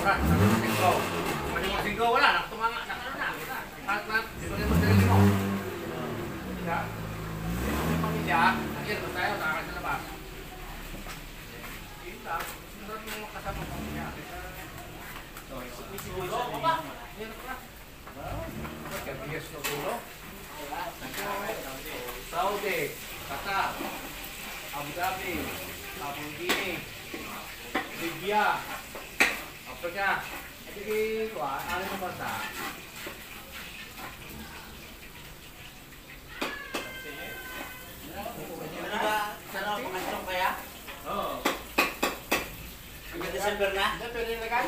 Mura, singko wala, nakatumanga, nakano na. Kahit na, dito rin magdalili mo. Diba? Yung pamilya, nangyari ba tayo, nakakal sa labas. Yun lang, sunod mo kasama pamilya. Tulo ko ba? Yan ko na. Yes, no tulo. Saudi, Qatar, Abu Dhabi, Abu Dhabi, Libya, Afrika. Jadi, wah, ada nomor tak? Sana pangantong kaya? Oh. Hanggang December na? Dah pwede na kan?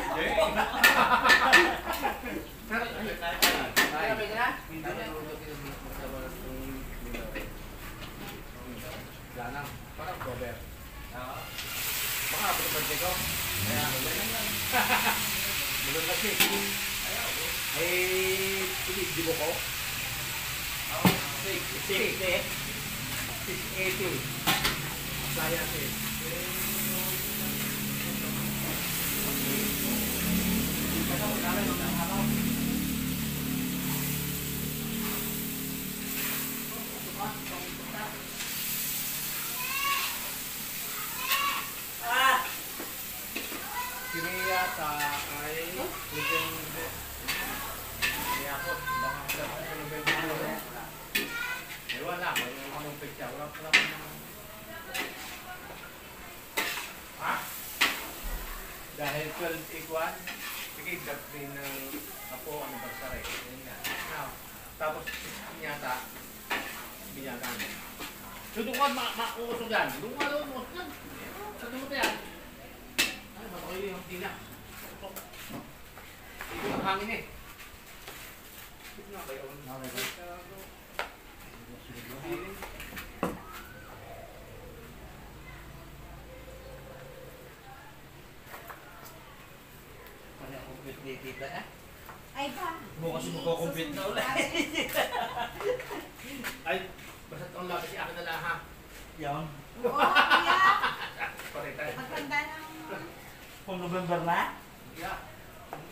Kaya pwede na? Lanang, parang Robert. Baka apa birthday ko? Kaya, belum kasi. Ini di buko. 680. Saya sih. Sini yata ay ako, baka wala, wala akong picture, wala pala ha? Dahil 12 iguan, sige, din ng ako, ano ba sa rin, yun nga. Now, tapos, yata, binyagan. So, doon ka makuusog yan, doon ka makuusog yan. Sa tumot yan. Ay, matakoy yung tina. Ito ang hangin eh. Ito na kayo. Kita eh? Ay ba? Bukas magko-compete na ulit. Ay, basta itong lapis si akin na lang ha. Yan. Oo, kaya. Patay tayo. Maganda ng... Kung November na? Yeah.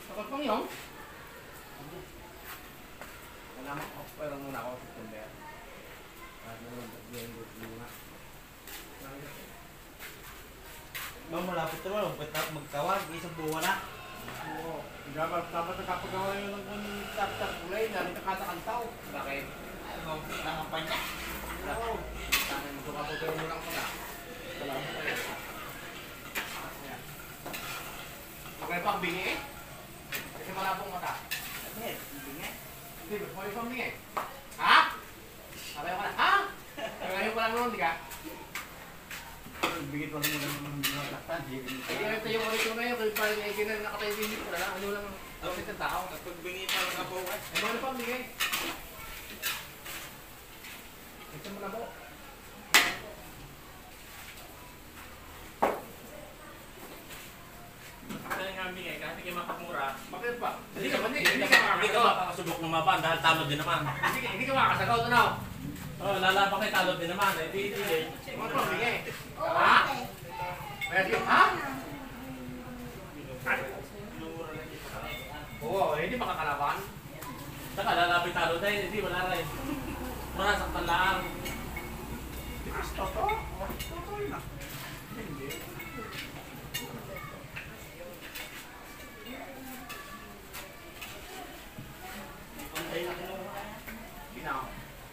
Kapag pang yung? Wala mo, pero muna ako, September. At naman, Malapit naman, magtawag, isang buwan na. oo. Dapat nakapagawa yun ng tak-tak kulay na nakatakantaw. Bakit? Ano, nangampanya? Oo. Sana mo kapagawa mo lang pala. Salamat kayo. Magkaya pang bingi eh. Kasi malabong mata. Bakit? Hindi nga. Hindi, may pang bingi. Ha? Sabayo ka na, ha? Kagayo pa lang noon, di ka? Bigit pa rin ng mga taktan. Kaya ito yung ulit ko na yun, kaya parang naiginan nakatayo din dito. Wala, ano lang, lapit ng tao. Kapag bingi pa lang ako, Ay, ano pang bingi? Ito mo na po. Kaya nga bigay, kahit hindi makamura. Bakit pa? Hindi ka Hindi ka makakasagot. makakasubok ng maban dahil talo din naman. Hindi ka makakasagot, ano? Oh, lalaban kay talo din naman. Eh, di. Ano pang bingi? Oo, Ha? okay. Kaya siya, ha? Oo, hindi makakalaban. Saka lalapit talo dahil hindi wala rin. Manasaktan lang. Totoo? Totoo yun ah. Hindi. Pantay na kinuha. Ginaw.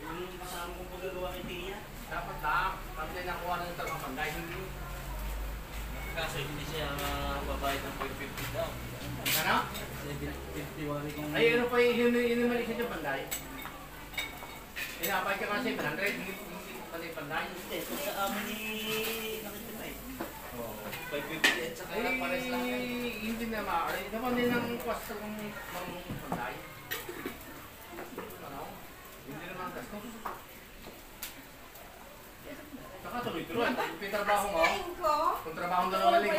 Yung kasama kong pagagawa kay Tia. Dapat lang. Kami na nakuha ng talagang panday. Hindi. Kaso hindi siya babayad ng 450 daw. Ano? 50 wali kong... Ay, ano pa yung inimalisin yung panday? Inapay ka kasi 700. Hindi pati panday. Hindi, kung sa amin ni nakita eh. Oo. 550 at saka Ay, pares lang yan. hindi na maaari. Naman din ang cost ng panday. Ano? Hindi naman ang gastos. Saka tuloy-tuloy. Yung trabaho mo, Kasi ko, kung trabaho mo dalawa linggo.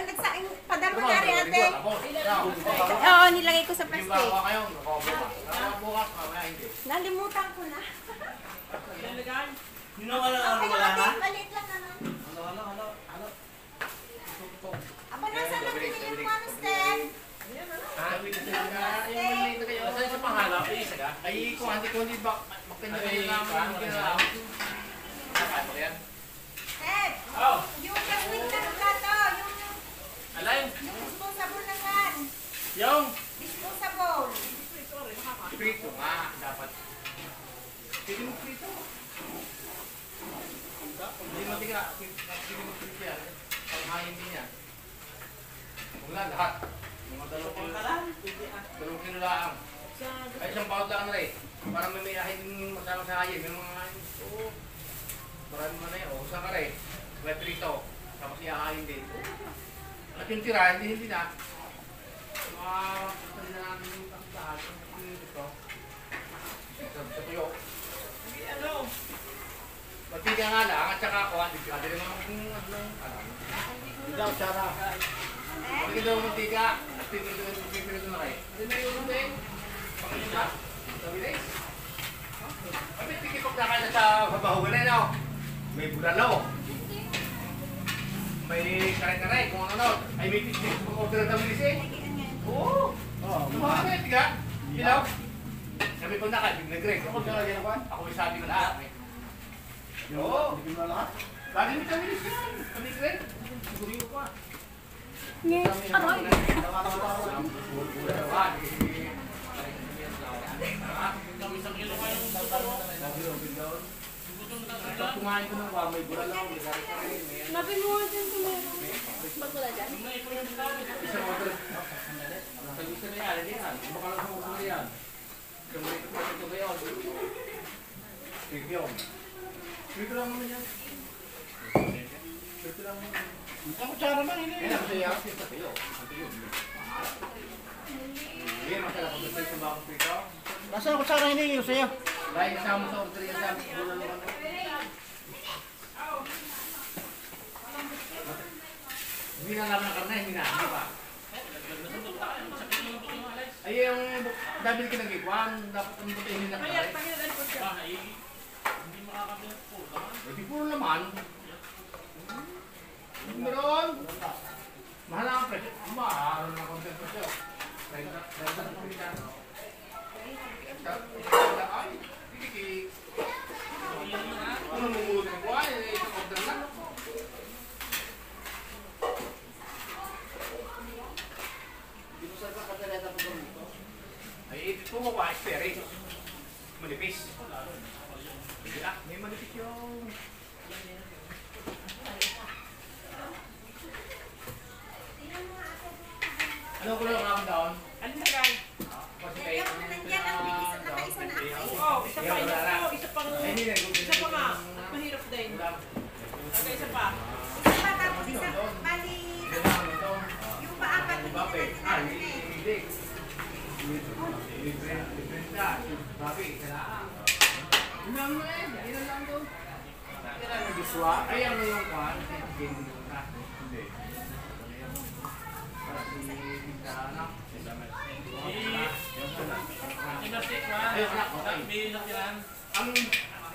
nagsaing, padama Trabaho na rin dalawa ate. linggo, tapos. Ikaw, Oo, nilagay ko sa yung plastic. bawa kayo, nakabuka. Trabaho bukas, mamaya hindi. Nalimutan ko na. Yun ang ano, Okay wala lang na? ate, maliit lang naman. Ano? Aba, nasa lang binili mo ano, Steph? Ay, isa ka? Ay, kung hindi ba, magkanya Ay, lang paano ang ka ginawa. Kaya mo yan? Ted, Oh, yung plastic na plato, alay. yung disposable na yan. Yung. Disposable. Prito nga, dapat. Pwede mo prito. Hindi mo tiga, pwede mo prito yan. Panghain din yan. Huwag lang lahat. Mga 2 kilo. 2 kilo lang. Ay, isang pound lang na rin. Para may ahin masama sa hayin. May mga oo. Marami mo na yun. O, saan ka rin? May prito. Tapos iahayin din. At yung tira, hindi na. Mga pagkakalina namin yung pagkakaan. Ito. Sa tuyo. Hindi, ano? Magtiga nga lang, at saka ako, hindi ka rin naman kung alam. Hindi daw, Sarah. Pagka daw magtiga, at pinito na kayo. Hindi na yun din. Panginoon na. Sabi na eh. Kami tikipag na kayo sa babahugan na yun. May bulalaw. May karay-karay, kung ano. Ay, may tikip. Pag-order na bilis eh. Oo. Mga kayo, tiga. Ilaw. Sabi ko na kayo, nag-greg. Ako may sabi ko lahat. Oo. Hindi ko na lahat. Lagi mo kami bilis yan. Kami greg. Siguro ko pa. Isang kilo nga yung totoo. Pag kumain ko ng may bulalaw, may karay-karay. Nabi mo dyan kung meron. Ba't wala dyan? Yung naipon yung tao. Isang order. Nagisa na yan, hindi yan. Baka lang sa order yan. Kumulito pa ito ngayon. Review. Review lang naman yan. Review lang naman. Ang kutsara man, hindi. Yan ang masaya. Sa tayo. Ang tayo. Hindi, masaya kung gusto yung bakong prito. Nasaan ang kutsara hindi yung sa'yo? Dahil kasama sa order yan sabi. Bulan naman. Hindi na naman ang karne, hindi na. Hindi pa. Ay, yung dabil ka ng iguan, dapat ang butayin na Kaya, karne. pangilan ko siya. Ah, hindi makakabili po. Hindi puro naman. Meron. Mahal ang presyo. Mahal na content presyo. Ay, hindi. Ano mumulit ng buhay? Isang order na. Hindi mo sa'yo pa kataleta pa dito. Ay, ito mo ba? Experience. Manipis. Hindi ah, may manipis yung... Ano ko lang ang down? Ano na lang? Kasi Kaya kung nandiyan ang bigis at nakaisa na ako eh. Oh, isa pa, isa pa nga. Mahirap din. Okay, isa pa. Isa pa tapos isa, bali, yung paapat na hindi natin natin eh. Hindi. Different ka. Babi, isa lang. Ilang mo eh. Ilan lang doon. Kailan na giswa? Ay, ano yung kwan? Game doon ka. Hindi. Para si Tita anak. Imasik ka. Ay, anak, okay. May nakiran.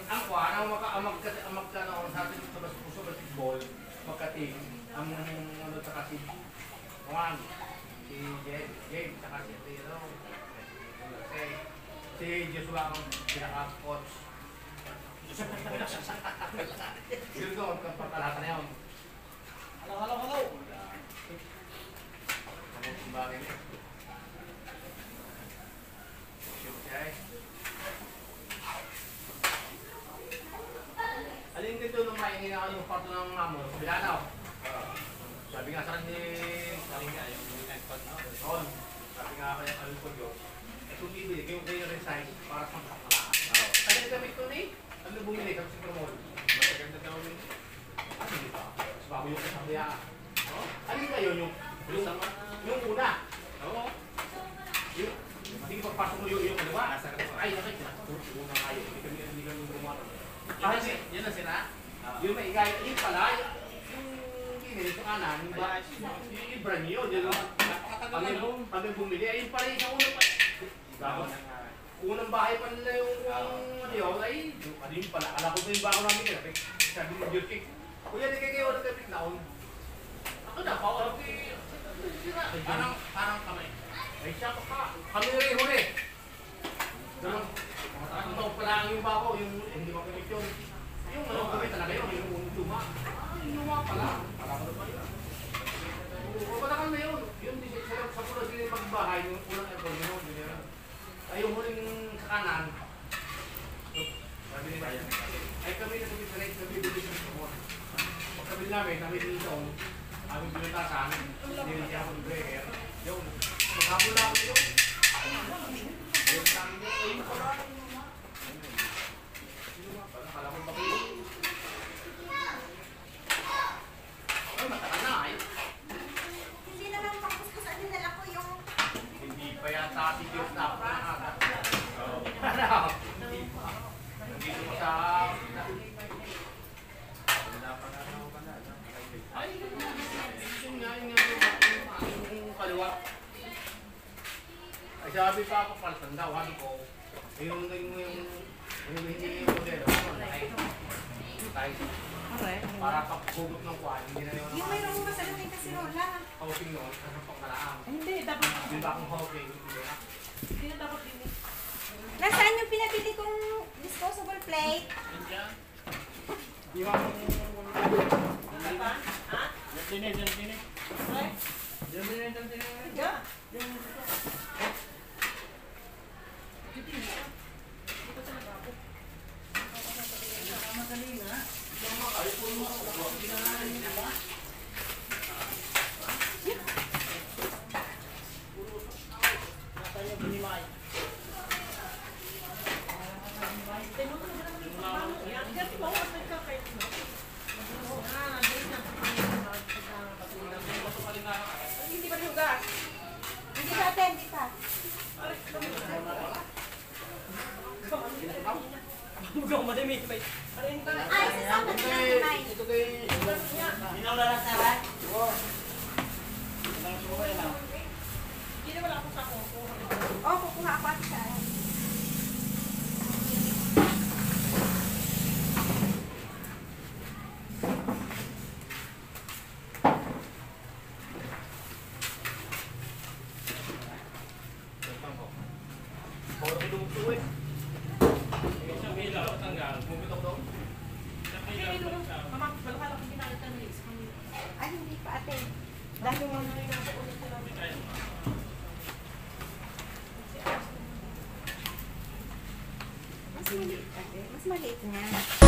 Ang kwan, ang magkanoon sa atin sa puso basketball, magkating, ang ano sa kasi, Juan, si James, saka si Tiro, si Joshua ang pinaka-coach. Yun doon, kapagkalata na yun. Halo. Ang bagay niya. Shoot siya eh. Alin dito nung maingin ako yung kwarto ng mamo, sa Bilanaw. Sabi nga sa kanya, sabi nga yung nagpag na ako. Sabi nga kaya kami ko yun. Eh kung bibili, kayo resign para sa makapalaan. Ano yung gamit ko ni? Ano bumili? Kami si Promol. Mataganda daw ni. Ah, sige pa. Mas bago yung kasama niya. Alin kayo yung una? Oo. Yung, sige pagpasok mo yung kaliwa. Ay, nakit na. Una kayo. Hindi kami gumawa. Yan na sila. Yung may igay, yung pala, yung kinili, yung kanan, yung ibra niyo, yun kami bumili, ayun pala yung una pa. Tapos, unang bahay pa nila yung ano yun, ay, ano yun pala, alam ko yung bago namin kaya, sabi ni Jurkik, kuya, di kayo na kapit naon. Ako na, pao, Parang kamay. ay siya pa ka, kami rin huli. Ang taon pa lang yung bako, yung hindi makamit yun. Yung ano kami talaga yun, yung luma. Yung luma pala. Para ko na ba yun? O patakan na yun. Yun, sa pula sila yung pagbahay, yung unang aircon yun. Ay, yung huling sa kanan. Sabi nila, ay kami na nabibili sa mga. Pag kami namin, kami dito, aming pinutasan, hindi niya ako breaker. Yung, maghapon lang yun. Yung sa amin yun, ayun pala. Kala ko bakit. Ay, matagal na ay. Hindi naman pakuskusan din nila ko yung... Hindi pa yata si Diyos na ako na. Hindi pa. Nandito pa sa... Ay, yun nga yung kaliwa. Ay, sabi pa ako palsan daw, ano ko. Yung hindi yung modelo. Para paghugot ng kuwan, hindi na yun. Yung mayroong masalamin kasi rola. Hoping noon, kasi pagkalaang. Hindi, dapat. Di ba akong hoping? Hindi na dapat din. Nasaan yung pinabili kong disposable plate? Yung ako... Apa? Ha? Dini. Okay? Yeah. Hindi ba hugas? Hindi pa ate, hindi pa. Huwag madami. Ano yung tayo? Ay, sasama din ang kamay. Ito kay... Minaw na lang sa rat. Hindi na wala akong sako. Oh, kukuha ako at siya. Puro pinugto eh. Pumitok daw. Mama, balakala kong pinakita ng list. Ay, hindi pa ate. Dahil mo mas maliit ate. Mas maliit nga.